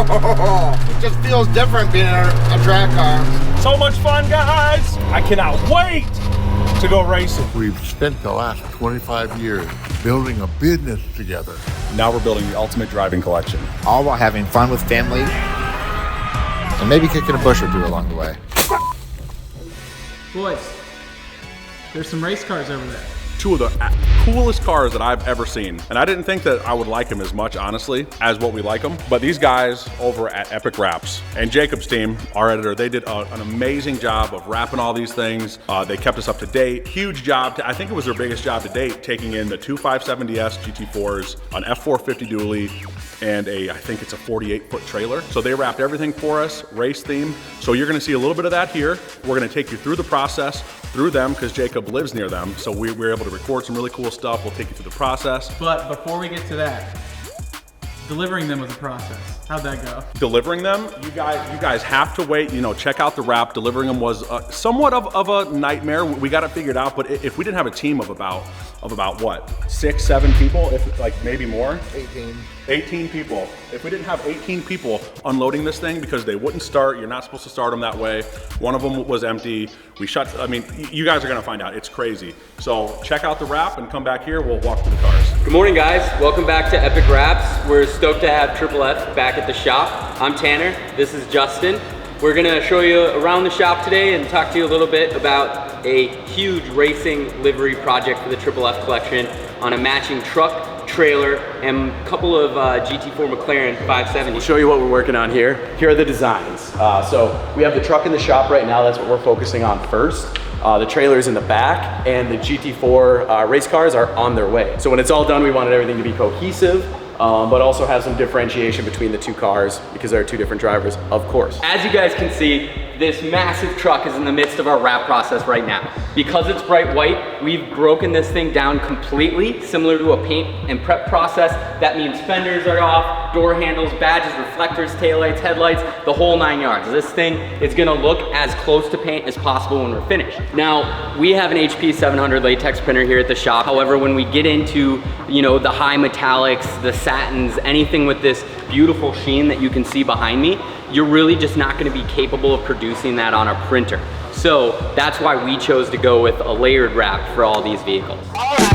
It just feels different being a drag car. So much fun, guys. I cannot wait to go racing. We've spent the last 25 years building a business together. Now we're building the ultimate driving collection. All while having fun with family and maybe kicking a bush or two along the way. Boys, there's some race cars over there. Two of the coolest cars that I've ever seen. And I didn't think that I would like them as much, honestly, as what we like them. But these guys over at Epic Wraps and Jacob's team, our editor, they did an amazing job of wrapping all these things. They kept us up to date. Huge job. I think it was their biggest job to date, taking in the two 570S GT4s, an F450 dually, and I think it's a 48-foot trailer. So they wrapped everything for us, race theme. So you're gonna see a little bit of that here. We're gonna take you through the process, through them, because Jacob lives near them. So we were able to record some really cool stuff. We'll take you through the process. But before we get to that, delivering them was a process. How'd that go? Delivering them, you guys have to wait, check out the wrap. Delivering them was somewhat of a nightmare. We got it figured out, but if we didn't have a team of about what, 6, 7 people, if like maybe more? 18 people. If we didn't have 18 people unloading this thing because they wouldn't start, you're not supposed to start them that way. One of them was empty. You guys are gonna find out, it's crazy. So check out the wrap and come back here, we'll walk through the cars. Good morning, guys. Welcome back to Epic Wraps. We're stoked to have Triple F back at the shop. I'm Tanner, this is Justin. We're gonna show you around the shop today and talk to you a little bit about a huge racing livery project for the Triple F collection on a matching truck, trailer, and a couple of GT4 McLaren 570. I'll show you what we're working on here. Here are the designs. So we have the truck in the shop right now. That's what we're focusing on first. The trailer's in the back, and the GT4 race cars are on their way. So when it's all done, we wanted everything to be cohesive, but also have some differentiation between the two cars because there are two different drivers, of course. As you guys can see, this massive truck is in the midst of our wrap process right now. Because it's bright white, we've broken this thing down completely, similar to a paint and prep process. That means fenders are off, door handles, badges, reflectors, taillights, headlights, the whole 9 yards. This thing is gonna look as close to paint as possible when we're finished. Now, we have an HP 700 latex printer here at the shop. However, when we get into, the high metallics, the satins, anything with this beautiful sheen that you can see behind me, you're really just not gonna be capable of producing that on a printer. So that's why we chose to go with a layered wrap for all these vehicles. All right.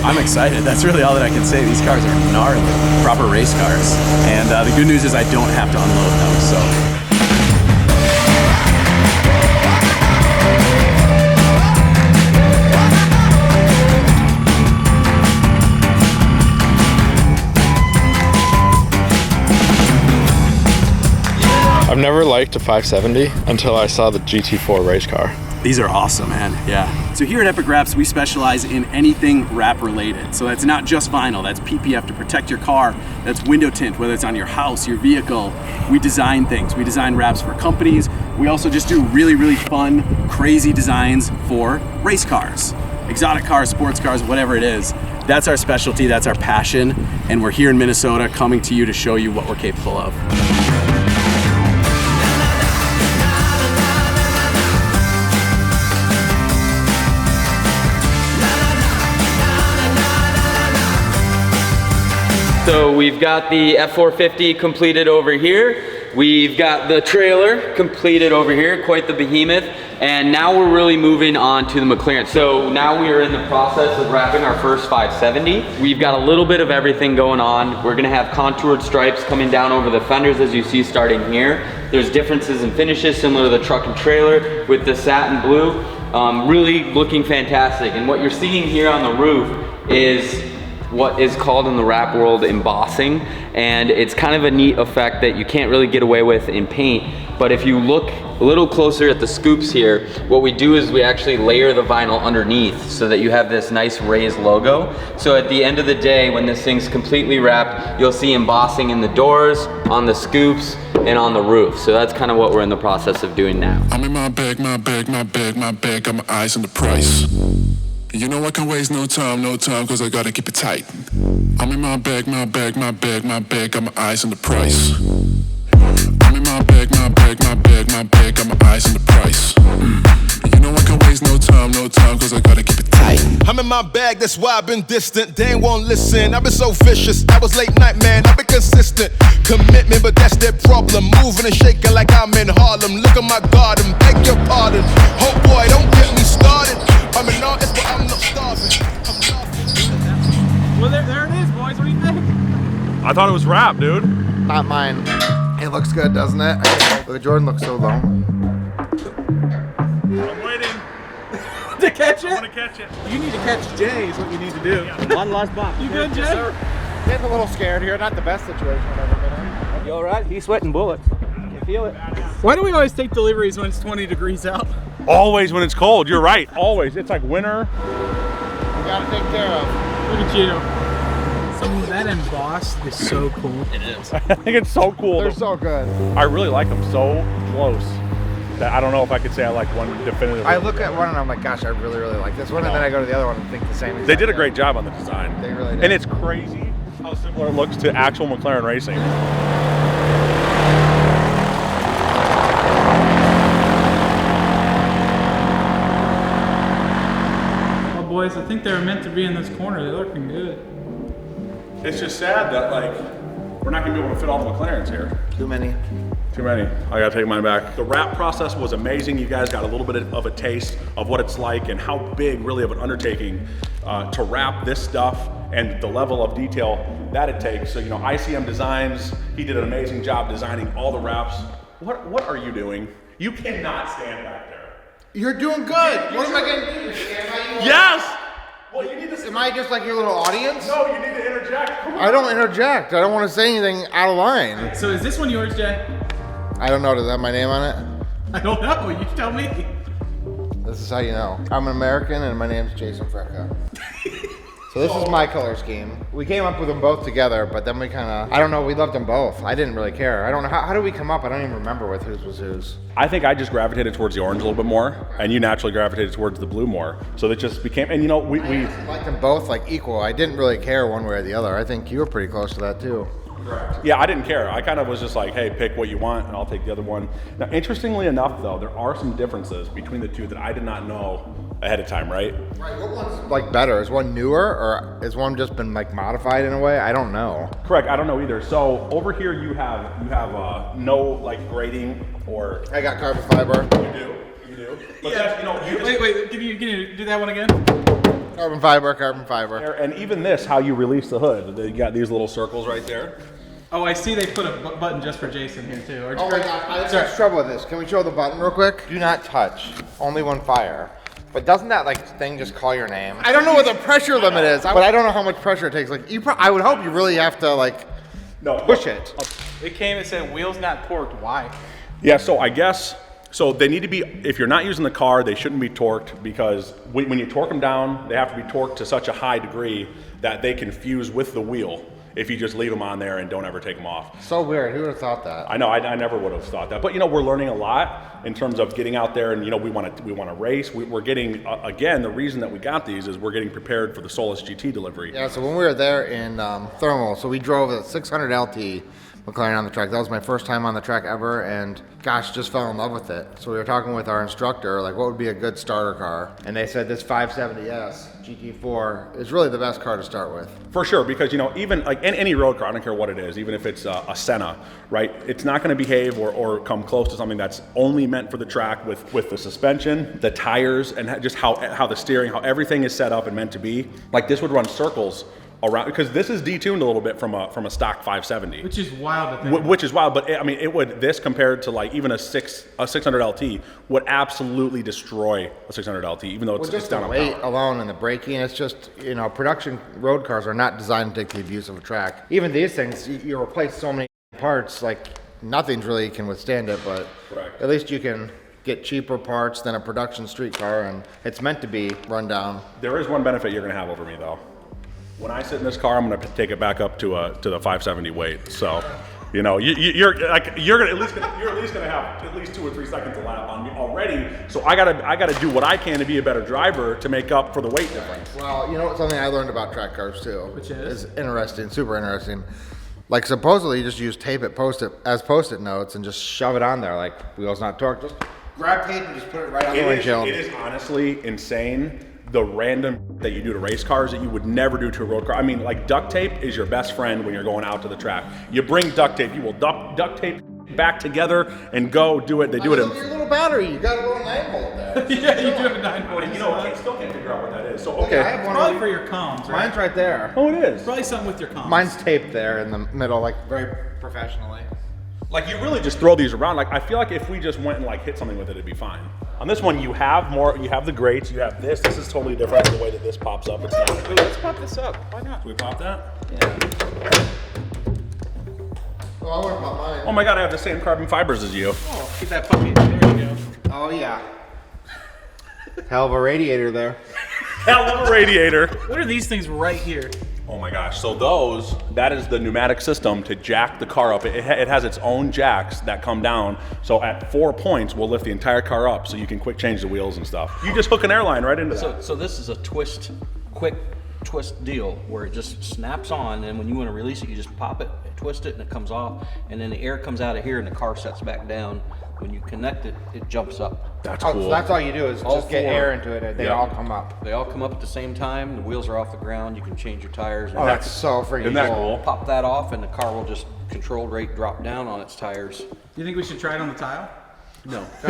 I'm excited. That's really all that I can say. These cars are gnarly, proper race cars. And the good news is I don't have to unload them, so. I've never liked a 570 until I saw the GT4 race car. These are awesome, man. Yeah. So here at Epic Wraps, we specialize in anything wrap related. So that's not just vinyl, that's PPF to protect your car, that's window tint, whether it's on your house, your vehicle. We design things. We design wraps for companies. We also just do really, really fun, crazy designs for race cars, exotic cars, sports cars, whatever it is. That's our specialty, that's our passion, and we're here in Minnesota coming to you to show you what we're capable of. So we've got the F450 completed over here. We've got the trailer completed over here, quite the behemoth. And now we're really moving on to the McLaren. So now we are in the process of wrapping our first 570. We've got a little bit of everything going on. We're gonna have contoured stripes coming down over the fenders as you see starting here. There's differences in finishes similar to the truck and trailer with the satin blue. Really looking fantastic. And what you're seeing here on the roof is what is called in the wrap world embossing, and it's kind of a neat effect that you can't really get away with in paint. But if you look a little closer at the scoops here, what we do is we actually layer the vinyl underneath so that you have this nice raised logo. So at the end of the day, when this thing's completely wrapped, you'll see embossing in the doors, on the scoops, and on the roof. So that's kind of what we're in the process of doing now. I'm in my bag, my bag, my bag, my bag, got my eyes on the price. You know I can waste no time, cause I gotta keep it tight. I'm in my bag, my bag, my bag, my bag, got my eyes on the price. I'm in my bag, my bag, my bag, my bag, got my eyes on the price. You know I can waste no time, cause I gotta keep it tight. I'm in my bag, that's why I've been distant. They ain't won't listen, I've been so vicious. I was late night, man, I've been consistent. Commitment, but that's their problem. Moving and shaking like I'm in Harlem. Look at my garden, beg your pardon. Oh boy, don't get me started. I'm an artist, but I'm not starving. Well, there it is, boys. What do you think? I thought it was rap, dude. Not mine. It looks good, doesn't it? Look, Jordan looks so low. I'm waiting. To catch it? I want to catch it. You need to catch Jay is what you need to do. One last bump. You good, Jay? Getting a little scared here. Not the best situation I've ever been in. You all right? He's sweating bullets. You feel it? Why do we always take deliveries when it's 20 degrees out? Always when it's cold. You're right. Always. It's like winter. You gotta take care of. Look at you. Some of that embossed is so cool. It is. I think it's so cool. They're so good. I really like them so close that I don't know if I could say I like one definitively. I look at one and I'm like, gosh, I really, really like this one. And then I go to the other one and think the same. They did a great job on the design. They really did. And it's crazy how similar it looks to actual McLaren racing. Well, boys, I think they were meant to be in this corner. They're looking good. It's just sad that like we're not gonna be able to fit all the McLarens here. Too many. Too many. I gotta take mine back. The wrap process was amazing. You guys got a little bit of a taste of what it's like and how big really of an undertaking to wrap this stuff and the level of detail that it takes. So, you know, ICM Designs, he did an amazing job designing all the wraps. What are you doing? You cannot stand back there. You're doing good. What am I gonna do? Yes! Well, you need to. Am I just like your little audience? No, you need to interject. Come on. I don't interject. I don't want to say anything out of line. So is this one yours, Jay? I don't know. Does that have my name on it? I don't know. You tell me. This is how you know. I'm an American and my name's Jason Frecca. So this is my color scheme. We came up with them both together, but then we kind of, I don't know, we loved them both. I didn't really care. I don't know, how did we come up? I don't even remember with whose was whose. I think I just gravitated towards the orange a little bit more, and you naturally gravitated towards the blue more. So it just became, and you know, we liked them both like equal. I didn't really care one way or the other. I think you were pretty close to that too. Yeah, I didn't care. I kind of was just like, hey, pick what you want and I'll take the other one. Now, interestingly enough though, there are some differences between the two that I did not know ahead of time, right? Right, what one's like better? Is one newer or is one just been like modified in a way? I don't know. Correct, I don't know either. So over here you have no like grading or... I got carbon fiber. You do. But that's, you know, you just, Wait, can you do that one again? Carbon fiber. and even this, how you release the hood, you got these little circles right there. Oh, I see they put a button just for Jason here too. Oh my gosh, I have trouble with this. Can we show the button real quick? Do not touch, only when fire. But doesn't that like thing just call your name? I don't know what the pressure limit is, but I don't know how much pressure it takes. Like I would hope you really have to like push it. It came and said wheels not torqued. Why? Yeah, so I guess, so they need to be, if you're not using the car, they shouldn't be torqued because when you torque them down, they have to be torqued to such a high degree that they can fuse with the wheel if you just leave them on there and don't ever take them off. So weird, who would have thought that? I know, I never would have thought that. But you know, we're learning a lot in terms of getting out there and you know, we want to race. We're getting, again, the reason that we got these is we're getting prepared for the Solus GT delivery. Yeah, so when we were there in Thermal, so we drove a 600 LT McLaren on the track. That was my first time on the track ever, and gosh, just fell in love with it. So we were talking with our instructor, like what would be a good starter car? And they said this 570S GT4 is really the best car to start with. For sure, because you know, even like any road car, I don't care what it is, even if it's a Senna, right? It's not going to behave or come close to something that's only meant for the track with the suspension, the tires, and just how the steering, how everything is set up and meant to be. Like this would run circles around, because this is detuned a little bit from a stock 570, which is wild to think. Which is wild, but I mean, it would, this compared to like even a 600 LT would absolutely destroy a 600 LT, even though it's just down the on weight power alone and the braking. It's just, you know, production road cars are not designed to take the abuse of a track. Even these things, you replace so many parts, like nothing's really can withstand it, but Correct. at least you can get cheaper parts than a production street car, and it's meant to be run down. There is one benefit you're gonna have over me though. When I sit in this car, I'm gonna take it back up to the 570 weight. So, you know, you're at least gonna have at least 2 or 3 seconds a lap on me already. So I gotta do what I can to be a better driver to make up for the weight difference. Well, you know what, something I learned about track cars too, Which is interesting, super interesting. Like supposedly you just use tape it, post-it notes, and just shove it on there like wheels not torqued. Just grab tape and just put it right on the windshield. It is honestly insane, the random that you do to race cars that you would never do to a road car. I mean, like duct tape is your best friend when you're going out to the track. You bring duct tape, you will duct tape back together and go do it. They do it in your little battery. You got a little 9-volt there. Yeah, you do have a 9-volt. And you know, I still can't figure out what that is. So Okay, I have one Probably for your comms, right? Mine's right there. Oh, it is. Probably something with your comms. Mine's taped there in the middle, like very professionally. Like you really just throw these around. Like I feel like if we just went and like hit something with it, it'd be fine. On this one, you have more. You have the grates. You have this. This is totally different the way that this pops up. It's not. Wait, let's pop this up. Why not? Can we pop that? Yeah. Oh, I wonder about mine. Oh my God, I have the same carbon fibers as you. Oh, get that puppy. There you go. Oh yeah. Hell of a radiator there. Hell of a radiator. What are these things right here? Oh my gosh, so that is the pneumatic system to jack the car up. It has its own jacks that come down, so at 4 points, we'll lift the entire car up so you can quick change the wheels and stuff. You just hook an airline right into that. So this is a quick twist deal where it just snaps on, and when you want to release it, you just pop it, twist it, and it comes off, and then the air comes out of here and the car sets back down. When you connect it, it jumps up. That's cool. So that's all you do is just get air into it, and they all come up. They all come up at the same time. The wheels are off the ground. You can change your tires. Oh, that's so freaking Isn't that cool. cool? Pop that off, and the car will just controlled rate drop down on its tires. Do you think we should try it on the tile? No. So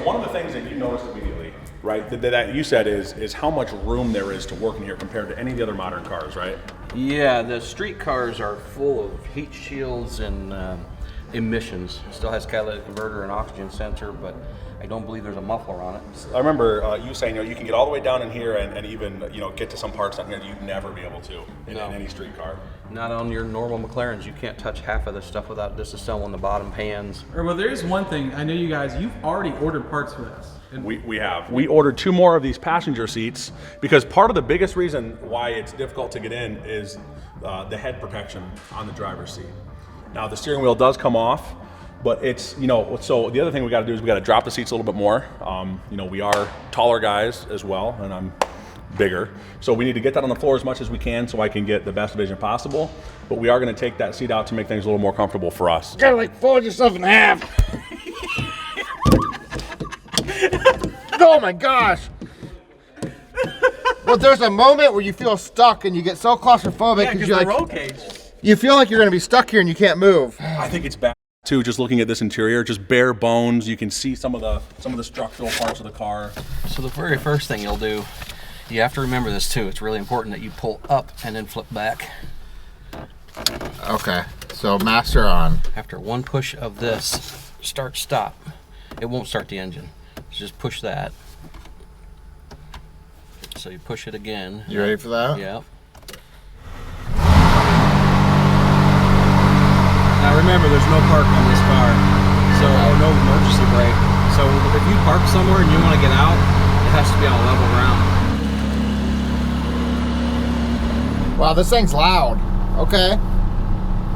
one of the things that you noticed immediately, right, that you said is how much room there is to work in here compared to any of the other modern cars, right? Yeah, the street cars are full of heat shields and emissions. It still has catalytic converter and oxygen sensor, but I don't believe there's a muffler on it. I remember you saying, you can get all the way down in here and even, get to some parts that you'd never be able to in any street car. Not on your normal McLarens. You can't touch half of this stuff without disassembling the bottom pans. Well, there's one thing. I know you guys, you've already ordered parts for this. We have. We ordered 2 more of these passenger seats because part of the biggest reason why it's difficult to get in is the head protection on the driver's seat. Now the steering wheel does come off, but it's, so the other thing we got to do is we got to drop the seats a little bit more. We are taller guys as well, and I'm bigger. So we need to get that on the floor as much as we can so I can get the best vision possible. But we are going to take that seat out to make things a little more comfortable for us. You gotta fold yourself in half. Oh my gosh. Well, there's a moment where you feel stuck and you get so claustrophobic because you're roll cage. You feel like you're gonna be stuck here and you can't move. I think it's bad too, just looking at this interior, just bare bones. You can see some of the structural parts of the car. So the very first thing you'll do, you have to remember this too. It's really important that you pull up and then flip back. Okay, so master on. After one push of this, start, stop. It won't start the engine. So just push that. So you push it again. You ready for that? Yeah. Now remember, there's no park on this car, so no emergency brake. So if you park somewhere and you want to get out, it has to be on level ground. Wow, this thing's loud. Okay.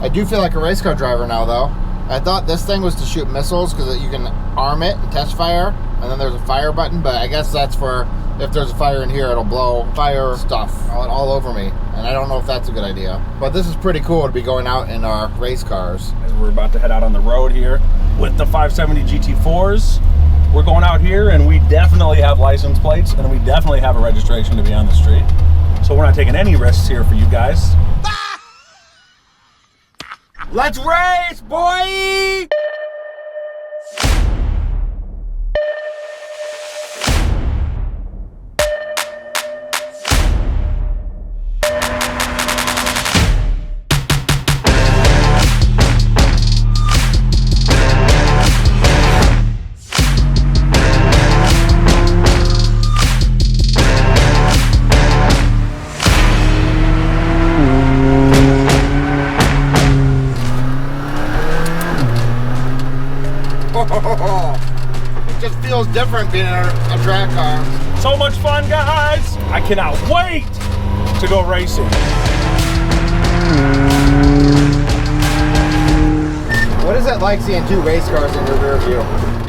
I do feel like a race car driver now, though. I thought this thing was to shoot missiles because you can arm it and test fire, and then there's a fire button, but I guess that's for if there's a fire in here, it'll blow fire stuff all over me, and I don't know if that's a good idea. But this is pretty cool to be going out in our race cars. As we're about to head out on the road here with the 570 GT4s, we're going out here and we definitely have license plates and we definitely have a registration to be on the street. So we're not taking any risks here for you guys. Let's race, boy! different being in a drag car. So much fun, guys. I cannot wait to go racing. What is it like seeing 2 race cars in your rear view?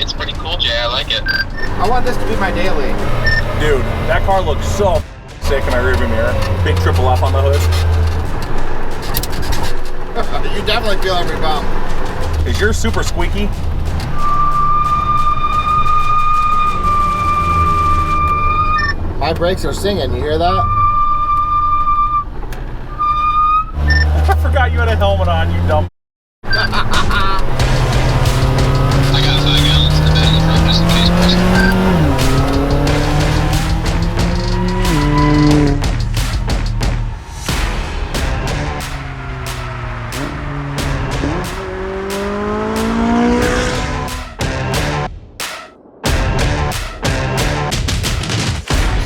It's pretty cool, Jay. I like it. I want this to be my daily. Dude, that car looks so sick in my rearview mirror. Big triple F on the hood. You definitely feel every bump. Is yours super squeaky? My brakes are singing, you hear that? I forgot you had a helmet on, you dumb. I got 5 gallons in the bed in the front just in case, boys.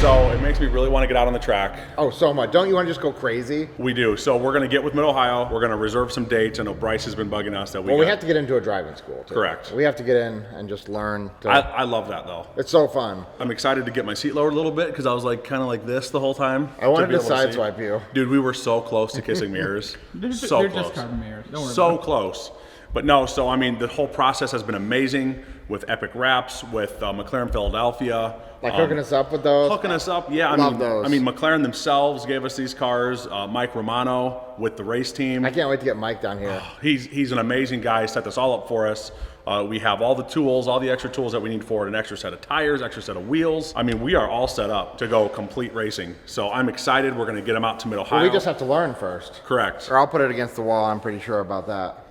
So it makes me really want to get out on the track. Oh, so much. Don't you want to just go crazy? We do. So we're going to get with Mid-Ohio. We're going to reserve some dates. I know Brice has been bugging us that we have to get into a driving school, too. Correct. We have to get in and just learn. I love that, though. It's so fun. I'm excited to get my seat lowered a little bit because I was like kind of like this the whole time. I wanted to be able see. sideswipe you. Dude, we were so close to kissing mirrors. They're close. just carbon mirrors. Don't worry so about it. close. But no, so I mean, the whole process has been amazing with Epic Wraps, with McLaren Philadelphia. Like hooking us up with those? Hooking us up, yeah. Love those. I mean, McLaren themselves gave us these cars. Mike Romano with the race team. I can't wait to get Mike down here. He's an amazing guy. He set this all up for us. We have all the tools, all the extra tools that we need for it, an extra set of tires, extra set of wheels. I mean, we are all set up to go complete racing. So I'm excited. We're going to get them out to Mid-Ohio. Well, we just have to learn first. Correct. Or I'll put it against the wall. I'm pretty sure about that.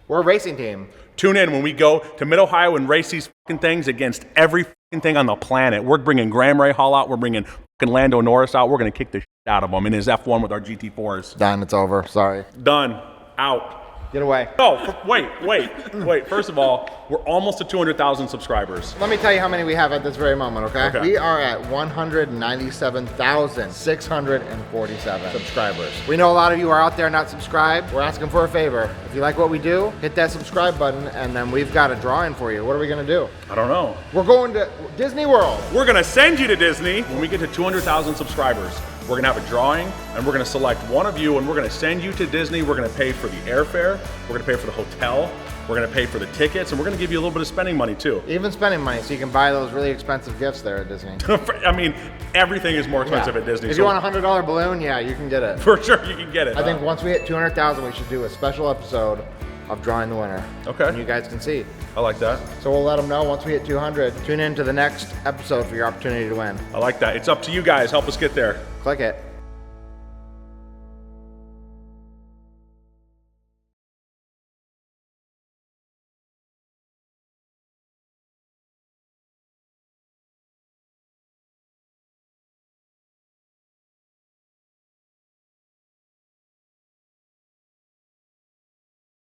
We're a racing team. Tune in when we go to Mid-Ohio and race these fucking things against every fucking thing on the planet. We're bringing Graham Ray Hall out. We're bringing fucking Lando Norris out. We're going to kick the shit out of him in his F1 with our GT4s. Done. It's over. Sorry. Done. Out. Get away. Oh, wait. First of all, we're almost to 200,000 subscribers. Let me tell you how many we have at this very moment, okay? Okay. We are at 197,647 subscribers. We know a lot of you are out there not subscribed. We're asking for a favor. If you like what we do, hit that subscribe button, and then we've got a drawing for you. What are we gonna do? I don't know. We're going to Disney World. We're gonna send you to Disney when we get to 200,000 subscribers. We're gonna have a drawing, and we're gonna select one of you, and we're gonna send you to Disney. We're gonna pay for the airfare. We're gonna pay for the hotel. We're gonna pay for the tickets, and we're gonna give you a little bit of spending money too. Even spending money, so you can buy those really expensive gifts there at Disney. I mean, everything is more expensive at Disney. If you want a $100 balloon, yeah, you can get it. For sure, you can get it. I think once we hit 200,000, we should do a special episode of drawing the winner. Okay. And you guys can see. I like that. So we'll let them know once we hit 200. Tune in to the next episode for your opportunity to win. I like that. It's up to you guys. Help us get there. Click it.